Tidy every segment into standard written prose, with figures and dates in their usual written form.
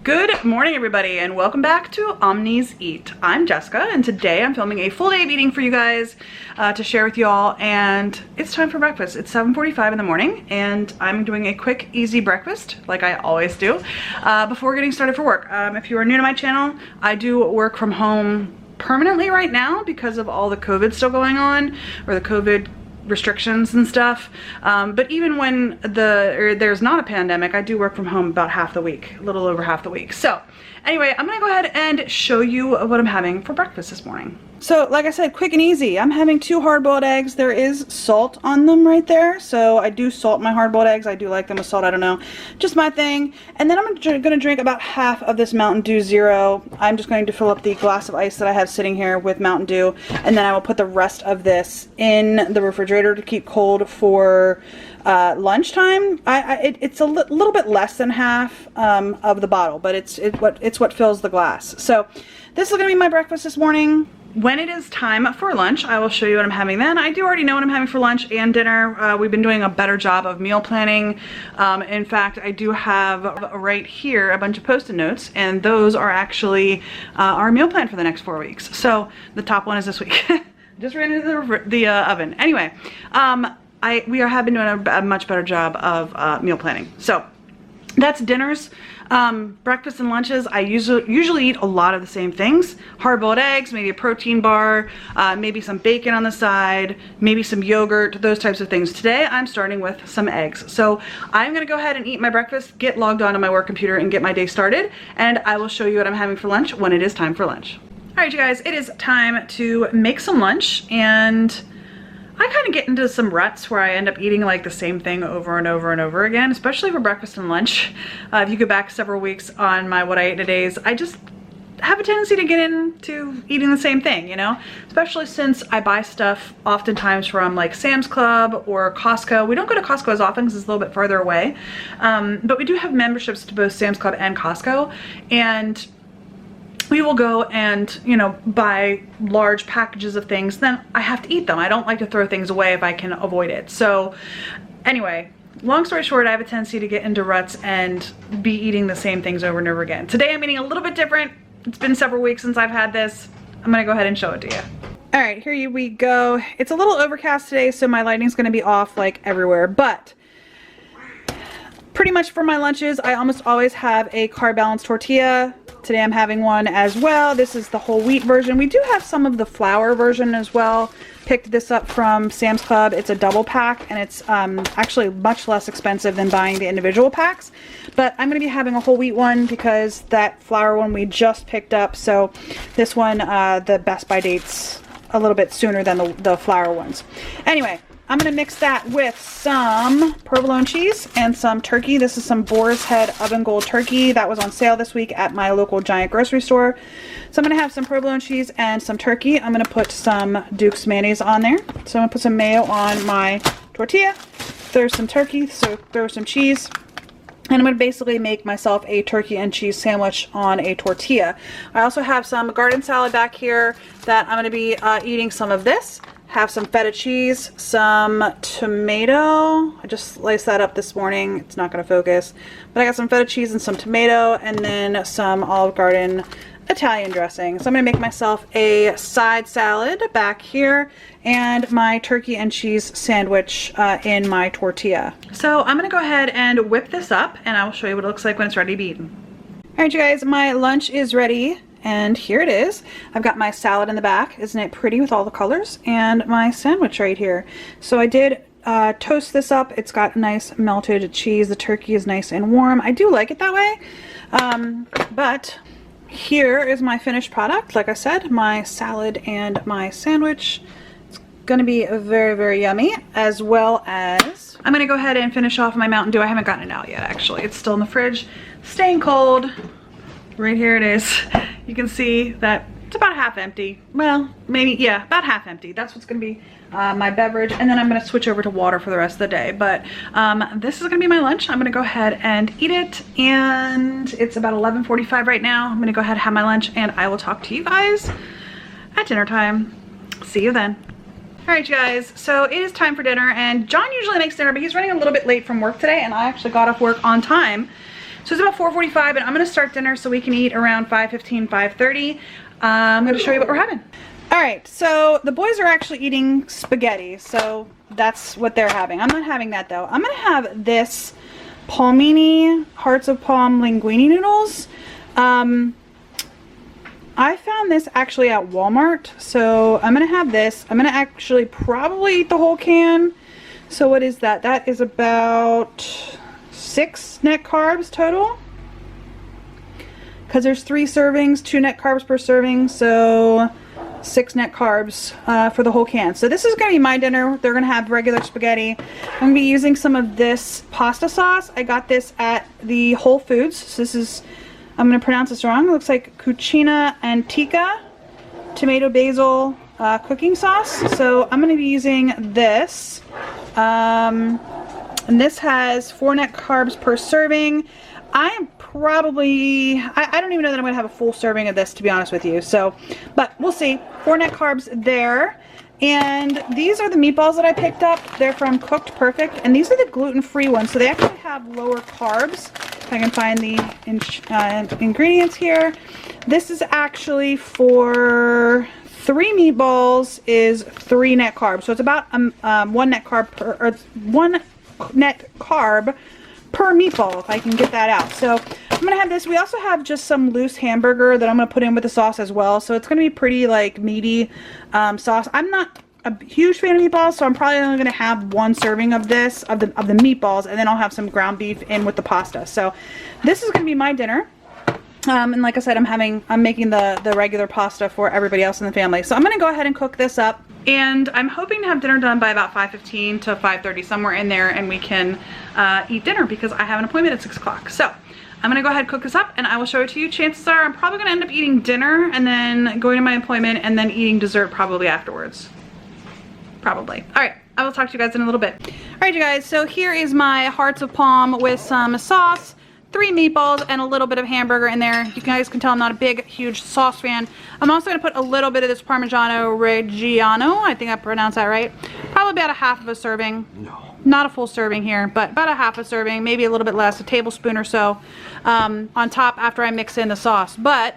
Good morning, everybody, and welcome back to Omni's Eat. I'm Jessica, and today I'm filming a full day of eating for you guys to share with y'all, and it's time for breakfast. It's 7:45 in the morning, and I'm doing a quick, easy breakfast, like I always do, before getting started for work. If you are new to my channel, I do work from home permanently right now because of all the COVID still going on, or the COVID restrictions and stuff, but even when there's not a pandemic, I do work from home about half the week, a little over half the week. So anyway, I'm gonna go ahead and show you what I'm having for breakfast this morning. So like I said, quick and easy. I'm having 2 hard-boiled eggs. There is salt on them right there, so I do salt my hard-boiled eggs. I do like them with salt, I don't know, just my thing. And then I'm gonna drink about half of this Mountain Dew Zero. I'm just going to fill up the glass of ice that I have sitting here with Mountain Dew, and then I will put the rest of this in the refrigerator to keep cold for lunchtime. It's a little bit less than half of the bottle, but it's what fills the glass. So this is gonna be my breakfast this morning. When it is time for lunch, I will show you what I'm having then. I do already know what I'm having for lunch and dinner. We've been doing a better job of meal planning. In fact, I do have right here a bunch of Post-it notes, and those are actually our meal plan for the next 4 weeks. So the top one is this week. Just ran into the oven. Anyway, we have been doing a much better job of meal planning. So that's dinners. Breakfast and lunches, I usually eat a lot of the same things. Hard-boiled eggs, maybe a protein bar, maybe some bacon on the side, maybe some yogurt, those types of things. Today, I'm starting with some eggs. So I'm gonna go ahead and eat my breakfast, get logged onto my work computer, and get my day started, and I will show you what I'm having for lunch when it is time for lunch. All right, you guys, it is time to make some lunch, and I kind of get into some ruts where I end up eating like the same thing over and over and over again, especially for breakfast and lunch. If you go back several weeks on my What I Ate in a Days, I just have a tendency to get into eating the same thing, you know? Especially since I buy stuff oftentimes from like Sam's Club or Costco. We don't go to Costco as often because it's a little bit farther away, but we do have memberships to both Sam's Club and Costco, and we will go and, you know, buy large packages of things, then I have to eat them. I don't like to throw things away if I can avoid it. So anyway, long story short, I have a tendency to get into ruts and be eating the same things over and over again. Today I'm eating a little bit different. It's been several weeks since I've had this. I'm gonna go ahead and show it to you. All right, here we go. It's a little overcast today, so my lighting's gonna be off like everywhere, but pretty much for my lunches, I almost always have a carb balanced tortilla. Today I'm having one as well. This is the whole wheat version. We do have some of the flour version as well. Picked this up from Sam's Club. It's a double pack, and it's actually much less expensive than buying the individual packs. But I'm going to be having a whole wheat one because that flour one we just picked up. So this one, the Best By date's a little bit sooner than the flour ones. Anyway, I'm going to mix that with some provolone cheese and some turkey. This is some Boar's Head Oven Gold turkey that was on sale this week at my local Giant grocery store. So I'm going to have some provolone cheese and some turkey. I'm going to put some Duke's mayonnaise on there. So I'm going to put some mayo on my tortilla. There's some turkey, so throw some cheese. And I'm going to basically make myself a turkey and cheese sandwich on a tortilla. I also have some garden salad back here that I'm going to be eating some of this. Have some feta cheese, some tomato. I just sliced that up this morning. It's not going to focus. But I got some feta cheese and some tomato, and then some Olive Garden Italian dressing. So I'm going to make myself a side salad back here and my turkey and cheese sandwich in my tortilla. So I'm going to go ahead and whip this up, and I will show you what it looks like when it's ready to be eaten. All right, you guys, my lunch is ready. And here it is. I've got my salad in the back. Isn't it pretty with all the colors? And my sandwich right here. So I did toast this up. It's got nice melted cheese. The turkey is nice and warm. I do like it that way. But here is my finished product. Like I said, my salad and my sandwich. It's gonna be very, very yummy, as well as I'm gonna go ahead and finish off my Mountain Dew. I haven't gotten it out yet, actually. It's still in the fridge, staying cold. Right here it is. You can see that it's about half empty. Well, maybe, yeah, about half empty. That's what's gonna be my beverage, and then I'm gonna switch over to water for the rest of the day. But this is gonna be my lunch. I'm gonna go ahead and eat it, and it's about 11:45 right now. I'm gonna go ahead and have my lunch, and I will talk to you guys at dinner time. See you then. All right, you guys, so it is time for dinner, and John usually makes dinner, but he's running a little bit late from work today, and I actually got off work on time. So it's about 4:45 and I'm gonna start dinner so we can eat around 5:15, 5:30. I'm gonna show you what we're having. All right, so the boys are actually eating spaghetti, so that's what they're having. I'm not having that though. I'm gonna have this Palmini Hearts of Palm linguine noodles. I found this actually at Walmart, so I'm gonna have this. I'm gonna actually probably eat the whole can. So what is that? That is about 6 net carbs total. Because there's 3 servings, 2 net carbs per serving, so 6 net carbs for the whole can. So this is going to be my dinner. They're going to have regular spaghetti. I'm going to be using some of this pasta sauce. I got this at the Whole Foods. So this is, I'm going to pronounce this wrong. It looks like Cucina Antica tomato basil cooking sauce. So I'm going to be using this. And this has 4 net carbs per serving. I am probably, I don't even know that I'm going to have a full serving of this, to be honest with you. So, but we'll see. 4 net carbs there. And these are the meatballs that I picked up. They're from Cooked Perfect. And these are the gluten-free ones. So they actually have lower carbs. If I can find the ingredients here. This is actually for 3 meatballs is 3 net carbs. So it's about 1 net carb per, or 1 net carb per meatball, if I can get that out. So I'm gonna have this. We also have just some loose hamburger that I'm gonna put in with the sauce as well. So it's gonna be pretty like meaty sauce. I'm not a huge fan of meatballs, so I'm probably only gonna have 1 serving of this, of the meatballs, and then I'll have some ground beef in with the pasta. So this is gonna be my dinner. And like I said, I'm making the regular pasta for everybody else in the family. So I'm gonna go ahead and cook this up. And I'm hoping to have dinner done by about 5:15 to 5:30, somewhere in there, and we can eat dinner because I have an appointment at 6 o'clock. So I'm gonna go ahead and cook this up and I will show it to you. Chances are I'm probably gonna end up eating dinner and then going to my appointment and then eating dessert probably afterwards. Probably. All right, I will talk to you guys in a little bit. All right, you guys, so here is my Hearts of Palm with some sauce, 3 meatballs, and a little bit of hamburger in there. You guys can tell I'm not a big, huge sauce fan. I'm also going to put a little bit of this Parmigiano Reggiano. I think I pronounced that right. Probably about a half of a serving. No. Not a full serving here, but about a half a serving, maybe a little bit less, a tablespoon or so on top after I mix in the sauce. But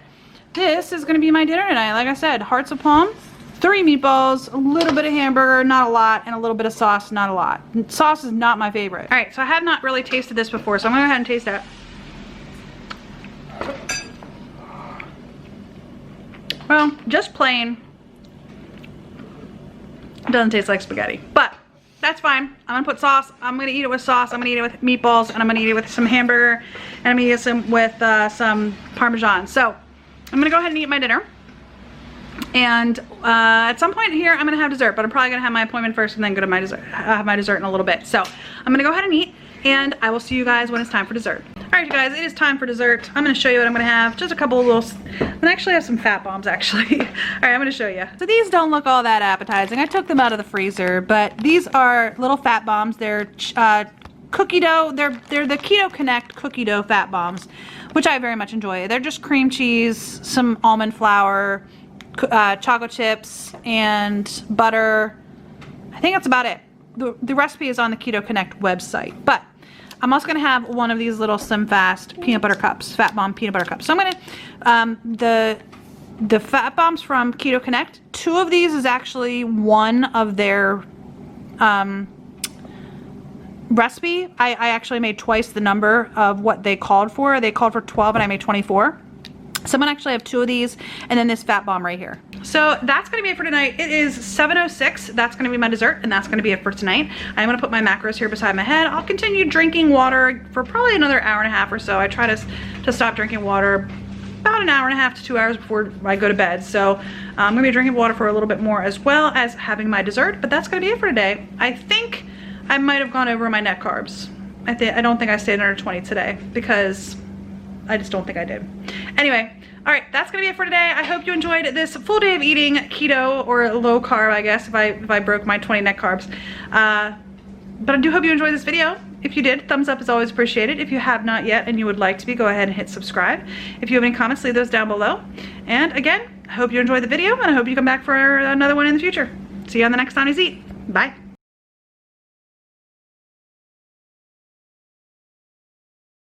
this is going to be my dinner tonight. Like I said, Hearts of Palm, 3 meatballs, a little bit of hamburger, not a lot, and a little bit of sauce, not a lot. Sauce is not my favorite. All right, so I have not really tasted this before, so I'm going to go ahead and taste it. Well, just plain. Doesn't taste like spaghetti, but that's fine. I'm gonna put sauce. I'm gonna eat it with sauce. I'm gonna eat it with meatballs, and I'm gonna eat it with some hamburger, and I'm gonna eat it with some Parmesan. So I'm gonna go ahead and eat my dinner. And at some point here, I'm gonna have dessert, but I'm probably gonna have my appointment first and then go to my dessert. I'll have my dessert in a little bit. So I'm gonna go ahead and eat, and I will see you guys when it's time for dessert. All right, you guys, it is time for dessert. I'm gonna show you what I'm gonna have. Just a couple of little, I'm gonna actually have some fat bombs actually. All right, I'm gonna show you. So these don't look all that appetizing. I took them out of the freezer, but these are little fat bombs. They're cookie dough. They're the Keto Connect cookie dough fat bombs, which I very much enjoy. They're just cream cheese, some almond flour, chocolate chips, and butter. I think that's about it. The recipe is on the Keto Connect website, but I'm also gonna have one of these little SlimFast peanut butter cups, fat bomb peanut butter cups. So I'm gonna, the fat bombs from Keto Connect, 2 of these is actually one of their recipe. I actually made twice the number of what they called for. They called for 12 and I made 24. So I'm gonna actually have 2 of these and then this fat bomb right here. So that's gonna be it for tonight. It is 7:06. That's gonna be my dessert and that's gonna be it for tonight. I'm gonna put my macros here beside my head. I'll continue drinking water for probably another hour and a half or so. I try to stop drinking water about an hour and a half to 2 hours before I go to bed. So I'm gonna be drinking water for a little bit more as well as having my dessert, but that's gonna be it for today. I think I might have gone over my net carbs. I don't think I stayed under 20 today because I just don't think I did. Anyway, all right, that's gonna be it for today. I hope you enjoyed this full day of eating keto or low carb, I guess, if I broke my 20 net carbs. But I do hope you enjoyed this video. If you did, thumbs up is always appreciated. If you have not yet and you would like to be, go ahead and hit subscribe. If you have any comments, leave those down below. And again, I hope you enjoyed the video and I hope you come back for another one in the future. See you on the next Omnies Eat. Bye.